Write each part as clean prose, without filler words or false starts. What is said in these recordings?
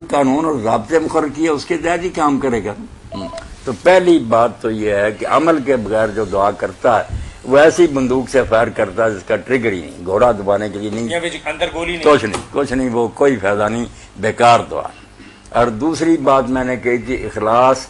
قانون اور ضابطے مقرر کیے اس کے تحت ہی کام کرے گا. تو پہلی بات تو یہ ہے کہ عمل کے بغیر جو دعا کرتا ہے وہ ایسی بندوق سے فائر کرتا ہے جس کا ٹریگر ہی نہیں, گھوڑا دبانے کے لیے نہیں, اندر گولی نہیں, کچھ نہیں, وہ کوئی فائدہ نہیں, بیکار دعا. اور دوسری بات میں نے کہی تھی اخلاص,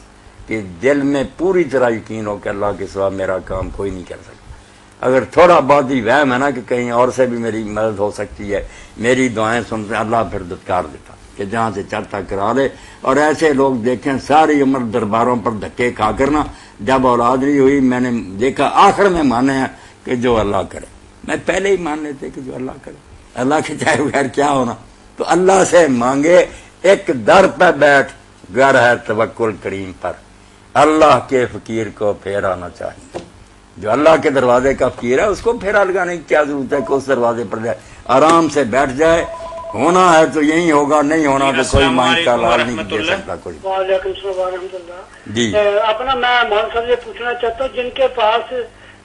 کہ دل میں پوری طرح یقین ہو کہ اللہ کے سوا میرا کام کوئی نہیں کر سکتا. اگر تھوڑا بہت ہی وہم ہے نا کہ کہیں اور سے بھی میری مدد ہو سکتی ہے, میری دعائیں سنتے اللہ پھر دھتکار دیتا کہ جہاں سے چاہتا کرا لے. اور ایسے لوگ دیکھیں ساری عمر درباروں پر دھکے کھا کرنا, جب اولاد نہیں ہوئی میں نے دیکھا آخر میں مانے ہیں کہ جو اللہ کرے. میں پہلے ہی مان لیتے کہ جو اللہ کرے, اللہ کے چاہے بغیر کیا ہونا. تو اللہ سے مانگے, ایک در پہ بیٹھ, گھر ہے توکل کریم پر, اللہ کے فقیر کو پھیرا نہ چاہیے. جو اللہ کے دروازے کا فقیر ہے اس کو پھیرا لگانے کی کیا ضرورت ہے کہ اس دروازے پر جائے, آرام سے بیٹھ جائے. ہونا ہے تو یہی ہوگا, نہیں ہونا تو کوئی مانگ کا لال نہیں دے سکتا کوئی. وعلیکم السلام ورحمۃ اللہ. جی اپنا میں مولانا صاحب سے پوچھنا چاہتا ہوں, جن کے پاس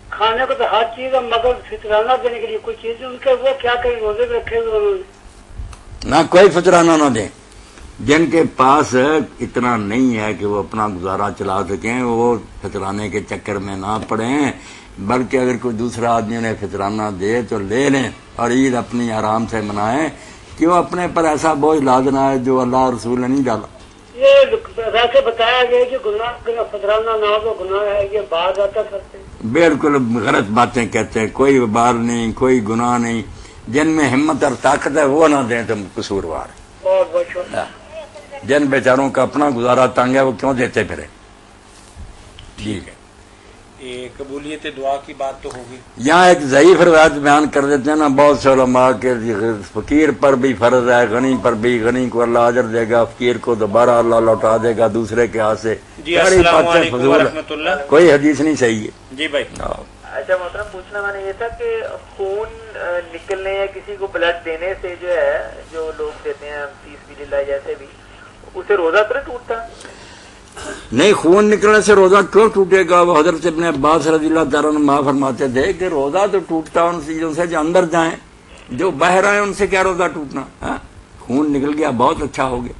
کھانے کو تو ہر چیز ہے مگر فطرانہ دینے کے لیے کوئی چیز ان کے, وہ کیا کریں, روزے میں رکھے ہوئے انہوں نے نہ کوئی فطرانہ نہ دیں. جن کے پاس اتنا نہیں ہے کہ وہ اپنا گزارا چلا سکیں وہ فطرانے کے چکر میں نہ پڑیں, بلکہ اگر کوئی دوسرا آدمی انہیں فطرانہ دے تو لے لیں اور عید اپنی آرام سے منائیں. کہ وہ اپنے پر ایسا بوجھ لادنا ہے جو اللہ رسول نے نہیں ڈالا. یہ ویسے بتایا گیا کہ گناہ فطرانہ نہ ہو گناہ ہے, یہ بعض آتا کرتے ہیں. بالکل غلط باتیں کہتے ہیں, کوئی وبال نہیں, کوئی گناہ نہیں. جن میں ہمت اور طاقت ہے وہ نہ دیں تو قصوروار. بہت بہت شکریہ. جن بیچاروں کا اپنا گزارا تنگ ہے وہ کیوں دیتے پھرے. ٹھیک ہے, قبولیت دعا کی بات تو ہوگی. یہاں ایک ضعیف روایت بیان کر دیتے ہیں نا بہت سے علماء کے, فقیر پر بھی فرض ہے, غنی پر بھی, غنی کو اللہ اجر دے گا, فقیر کو دوبارہ اللہ لوٹا دے گا دوسرے کے ہاتھ سے. جی السلام علیکم ورحمۃ اللہ. کوئی حدیث نہیں صحیح ہے. جی بھائی. اچھا محترم, پوچھنا میں نے یہ تھا کہ خون نکلنے یا کسی کو بلڈ دینے سے جو ہے, جو لوگ دیتے ہیں فی سبیل اللہ جیسے بھی, اسے روزہ تو نہیں ٹوٹتا؟ نہیں, خون نکلنے سے روزہ کیوں ٹوٹے گا؟ وہ حضرت ابن عباس رضی اللہ تعالیٰ عنہ فرماتے تھے کہ روزہ تو ٹوٹتا ان چیزوں سے جو اندر جائیں, جو باہر آئے ان سے کیا روزہ ٹوٹنا. خون نکل گیا بہت اچھا ہو گیا,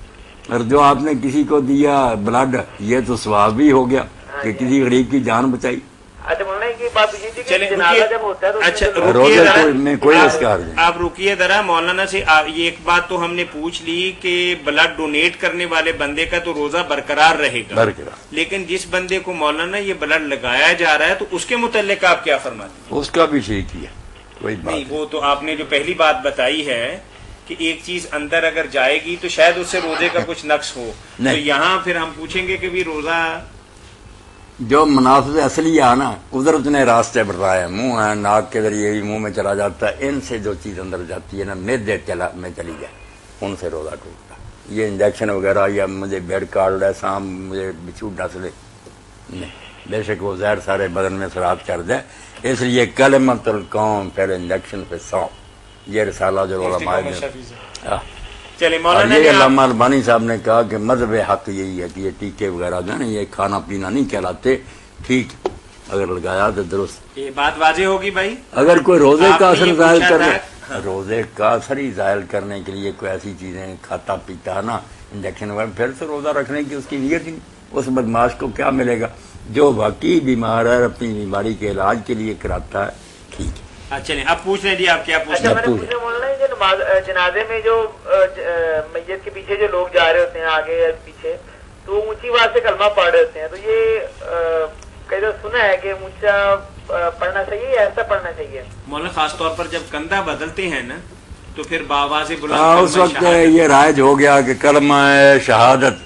اور جو آپ نے کسی کو دیا بلڈ یہ تو ثواب بھی ہو گیا کہ کسی غریب کی جان بچائی. آپ رکیے ذرا مولانا سے. یہ ایک بات تو ہم نے پوچھ لی کہ بلڈ ڈونیٹ کرنے والے بندے کا تو روزہ برقرار رہے گا, لیکن جس بندے کو مولانا یہ بلڈ لگایا جا رہا ہے تو اس کے متعلق آپ کیا فرماتے ہیں؟ اس کا بھی ٹھیک ہے, کوئی بات نہیں. وہ تو آپ نے جو پہلی بات بتائی ہے کہ ایک چیز اندر اگر جائے گی تو شاید اس سے روزے کا کچھ نقص ہو, تو یہاں پھر ہم پوچھیں گے کہ بھی روزہ جو منافذ اصلی ہے نا قدرت نے راستے بڑھائے, منہ ہے, ناک کے ذریعے بھی منہ میں چلا جاتا ہے, ان سے جو چیز اندر جاتی ہے نا معدے میں چلی جائے ان سے روزہ ٹوٹتا. یہ انجیکشن وغیرہ یا مجھے بیڈ کارڈ ہے سام مجھے بچھو ڈس لے نہیں, بے شک وہ زہر سارے بدن میں سرات کر دے. اس لیے کلمۃ القوم پہلے انجیکشن پہ 100, یہ رسالہ جو علماء نے. یہ علامہ البانی صاحب نے کہا کہ مذہب حق یہی ہے کہ یہ ٹیکے وغیرہ جو ہے نا یہ کھانا پینا نہیں کہلاتے. ٹھیک, اگر لگایا تو درست. یہ بات واضح ہوگی بھائی. اگر کوئی روزے کا اثر ظاہر کرنے, روزے کا اثر ہی ظاہر کرنے کے لیے کوئی ایسی چیزیں کھاتا پیتا ہے نا انجیکشن وغیرہ, پھر سے روزہ رکھنے کی اس کی نیت ہی نہیں. اس بدماش کو کیا ملے گا؟ جو واقعی بیمار ہے اپنی بیماری کے علاج کے لیے کراتا ہے. ٹھیک ہے, چلیں اب پوچھ لیں. جی آپ کیا پوچھ رہے ہیں؟ جنازے میں جو میت کے پیچھے جو لوگ جا رہے ہوتے ہیں آگے یا پیچھے, تو اونچی آواز سے کلمہ پڑھ رہے ہوتے ہیں, تو یہ کئی دفعہ سنا ہے کہ اونچا پڑھنا چاہیے یا ایسا پڑھنا چاہیے؟ مولانا خاص طور پر جب کندھا بدلتے ہیں نا تو پھر باواز بلند اس وقت یہ رائج ہو گیا کہ کلمہ شہادت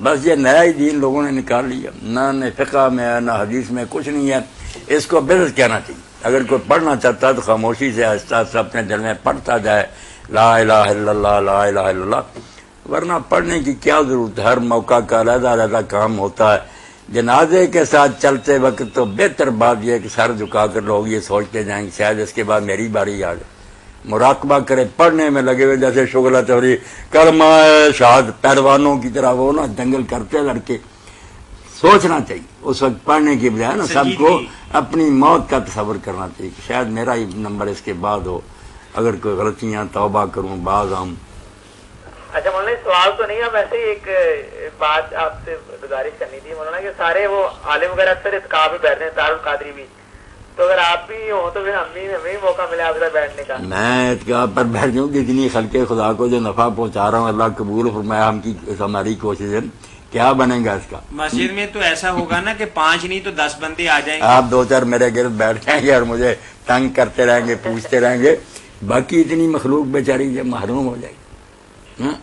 بس یہ نیا ہی دین لوگوں نے نکال لیا. نہ فقہ میں ہے نہ حدیث میں کچھ نہیں ہے. اس کو بدعت کہنا چاہیے. اگر کوئی پڑھنا چاہتا ہے تو خاموشی سے آہستہ آہستہ اپنے دل میں پڑھتا جائے لا الہ الا اللہ لا الہ الا اللہ, ورنہ پڑھنے کی کیا ضرورت ہے؟ ہر موقع کا علیحدہ علیحدہ کام ہوتا ہے. جنازے کے ساتھ چلتے وقت تو بہتر بات یہ ہے کہ سر جھکا کر لوگ یہ سوچتے جائیں کہ شاید اس کے بعد میری باری آ جائے. مراقبہ کرے, پڑھنے میں لگے ہوئے جیسے شغلت ہو رہی کلمہ شہادت پہلوانوں کی طرح وہ نا دنگل کرتے لڑکے. سوچنا چاہیے اس وقت پڑھنے کی بجائے نا سب کو اپنی موت کا تصور کرنا چاہیے کہ شاید میرا ہی نمبر اس کے بعد ہو. اگر کوئی غلطیاں توبہ کروں بعض ہم اچھا مولانا سوال تو نہیں ہے، ویسے ہی ایک بات آپ سے گزارش کرنی تھی مولانا کہ سارے وہ عالم وغیرہ اکثر اعتکاف میں بیٹھتے ہیں، دارالقادری بھی، تو اگر آپ بھی ہوں تو پھر ہمیں بھی موقع ملے آپ ادھر بیٹھنے کا. میں اعتکاف پر بیٹھ جاؤں کہ اتنی خلق خدا کو جو نفع پہنچا رہا ہوں اللہ قبول فرمایا ہماری کوشش ہے. کیا بنے گا اس کا؟ مسجد میں تو ایسا ہوگا نا کہ 5 نہیں تو 10 بندے آ جائیں گے. آپ 2-4 میرے گرد بیٹھ جائیں گے اور مجھے تنگ کرتے رہیں گے، پوچھتے رہیں گے، باقی اتنی مخلوق بیچاری جب محروم ہو جائے گی.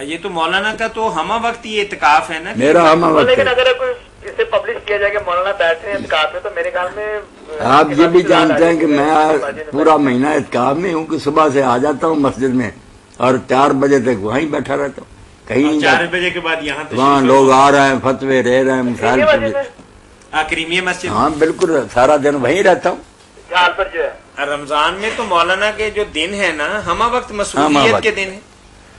یہ تو مولانا کا تو ہمہ وقت یہ اعتکاف ہے نا، میرا ہمہ وقت. لیکن اگر کوئی اسے پبلش کیا جائے کہ مولانا بیٹھ رہے ہیں اعتکاف میں تو میرے خیال میں آپ یہ بھی جانتے ہیں کہ میں پورا مہینہ اعتکاف میں ہوں کہ صبح سے آ جاتا ہوں مسجد میں اور 4 بجے تک وہیں بیٹھا رہتا ہوں، کہیں نہیں. 4 بجے کے بعد یہاں وہاں لوگ آ رہے ہیں، فتوے رہ رہے ہیں، مسائل. کریمیہ مسجد. ہاں بالکل، سارا دن وہیں رہتا ہوں. حال پر جو ہے رمضان میں تو مولانا کے جو دن ہے نا ہمہ وقت مصروفیت کے دن ہے.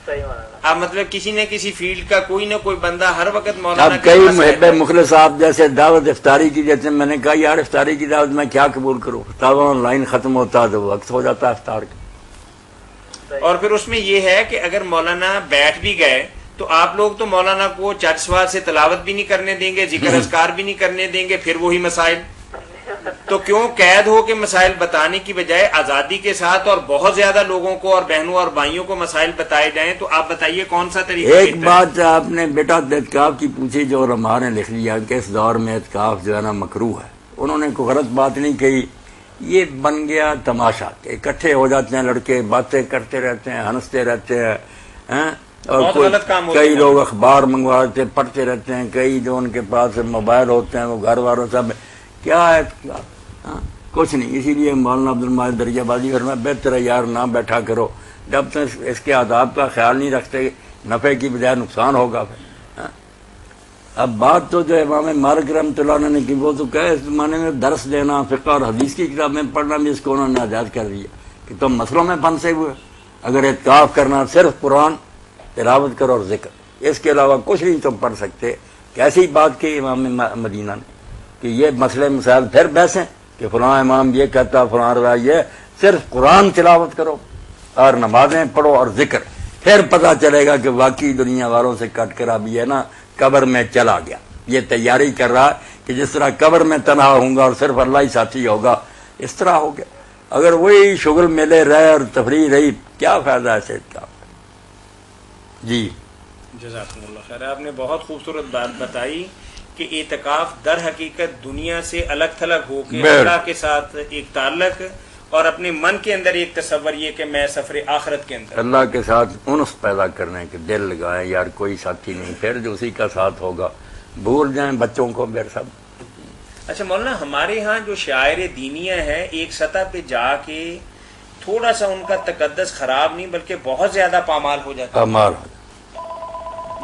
صحیح مولانا. اب مطلب کسی نہ کسی فیلڈ کا کوئی نہ کوئی بندہ ہر وقت مولانا. اب کئی محب مخلص صاحب جیسے دعوت افطاری کی جیسے میں نے کہا یار افطاری کی دعوت میں کیا قبول کروں، فتاوی آن لائن ختم ہوتا تو وقت ہو جاتا افطار کا. اور پھر اس میں یہ ہے کہ اگر مولانا بیٹھ بھی گئے تو آپ لوگ تو مولانا کو چٹ سوال سے تلاوت بھی نہیں کرنے دیں گے، ذکر اذکار بھی نہیں کرنے دیں گے، پھر وہی مسائل. تو کیوں قید ہو کے مسائل بتانے کی بجائے آزادی کے ساتھ اور بہت زیادہ لوگوں کو اور بہنوں اور بھائیوں کو مسائل بتائے جائیں؟ تو آپ بتائیے کون سا طریقہ. ایک بات آپ نے بیٹا اعتکاف کی پوچھی جو علماء نے لکھ لیا کہ اس دور میں اعتکاف جو ہے نا مکروہ ہے. انہوں نے کوئی غلط بات نہیں کہی، یہ بن گیا تماشا کہ اکٹھے ہو جاتے ہیں لڑکے، باتیں کرتے رہتے ہیں، ہنستے رہتے ہیں، اور کئی لوگ اخبار منگواتے ہیں، پڑھتے رہتے ہیں، کئی جو ان کے پاس موبائل ہوتے ہیں وہ گھر والوں سب کیا ہے کچھ نہیں. اسی لیے مولانا عبد الماجد درجہ بازی کرنا بہتر ہے یار نہ بیٹھا کرو جب تک اس کے آداب کا خیال نہیں رکھتے، نفع کی بجائے نقصان ہوگا. پھر اب بات تو جو امام مالک رحمۃ اللہ علیہ نے کی وہ تو کہ اس زمانے میں درس دینا، فقہ اور حدیث کی کتابیں پڑھنا بھی اس کو انہوں نے ناجائز کر دیا کہ تم مسئلوں میں پھنسے ہوئے. اگر اعتکاف کرنا صرف قرآن تلاوت کرو اور ذکر، اس کے علاوہ کچھ نہیں تم پڑھ سکتے. کیسی بات کی امام مدینہ نے کہ یہ مسئلے مسائل پھر بحث ہیں کہ فلاں امام یہ کہتا، فلاں روایت یہ، صرف قرآن تلاوت کرو اور نمازیں پڑھو اور ذکر، پھر پتہ چلے گا کہ واقعی دنیا والوں سے کٹ کر اب یہ نا قبر میں چلا گیا. یہ تیاری کر رہا کہ جس طرح قبر میں تنہا ہوں گا اور صرف اللہ ہی ساتھی ہوگا، اس طرح ہو گیا. اگر وہی شغل میلے رہے اور تفریح رہی کیا فائدہ ایسے کا. جی جزاکم اللہ خیر. آپ نے بہت خوبصورت بات بتائی کہ اعتکاف در حقیقت دنیا سے الگ تھلگ ہو کے اللہ کے ساتھ ایک تعلق اور اپنے من کے اندر ایک تصور یہ کہ میں سفر آخرت کے اندر اللہ کے ساتھ انس پیدا کرنے کے دل لگائیں یار کوئی ساتھی نہیں، پھر جو اسی کا ساتھ ہوگا بھول جائیں بچوں کو پھر سب. اچھا مولانا ہمارے ہاں جو شاعر دینیہ ہیں ایک سطح پہ جا کے تھوڑا سا ان کا تقدس خراب نہیں بلکہ بہت زیادہ پامال ہو جاتا ہے.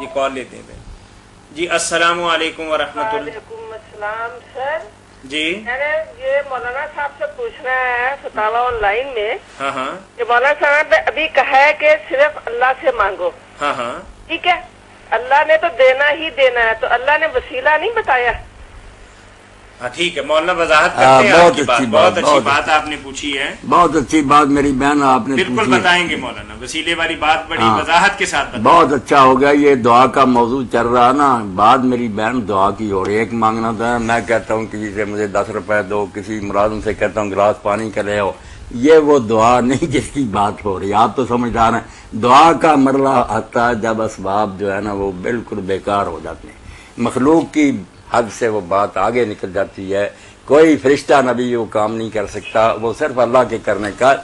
یہ کال لیتے ہیں جی. السلام علیکم ورحمۃ اللہ. وعلیکم السلام سر. جی میں نے یہ مولانا صاحب سے پوچھنا ہے فتاوی آن لائن میں. ہاں ہاں. کہ مولانا صاحب نے ابھی کہا ہے کہ صرف اللہ سے مانگو. ہاں ہاں ٹھیک ہے، اللہ نے تو دینا ہی دینا ہے، تو اللہ نے وسیلہ نہیں بتایا. ہاں ٹھیک ہے مولانا وضاحت کرتے ہیں. بہت اچھی بات آپ نے پوچھی ہے، بہت اچھی بات میری بہن آپ نے بالکل بتائیں گے مولانا. وسیلے والی بات بڑی وضاحت کے ساتھ بتائیں. بہت اچھا ہو گیا. یہ دعا کا موضوع چل رہا نا، بات میری بہن دعا کی ہو رہی ہے. ایک مانگنا تھا، میں کہتا ہوں کسی سے مجھے 10 روپے دو، کسی ملازم سے کہتا ہوں گلاس پانی کا لے آؤ. یہ وہ دعا نہیں جس کی بات ہو رہی ہے. آپ تو سمجھدار ہیں. دعا کا مرحلہ آتا ہے جب اسباب جو ہے نا وہ بالکل بیکار ہو جاتے ہیں، مخلوق کی حد سے وہ بات آگے نکل جاتی ہے. کوئی فرشتہ نبی وہ کام نہیں کر سکتا، وہ صرف اللہ کے کرنے کا.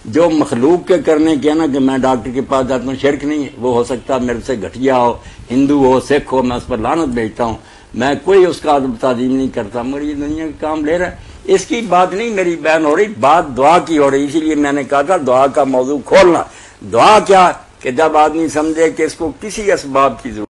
جو مخلوق کے کرنے کے نا کہ میں ڈاکٹر کے پاس جاتا ہوں، شرک نہیں ہے. وہ ہو سکتا میرے سے گھٹیا ہو، ہندو ہو، سکھ ہو، میں اس پر لعنت بھیجتا ہوں، میں کوئی اس کا ادب تعظیم نہیں کرتا، مگر یہ دنیا کے کام لے رہا ہے. اس کی بات نہیں میری بہن ہو رہی، بات دعا کی ہو رہی. اسی لیے میں نے کہا تھا دعا کا موضوع کھولنا. دعا کیا کہ جب آدمی سمجھے کہ اس کو کسی اسباب کی ضرورت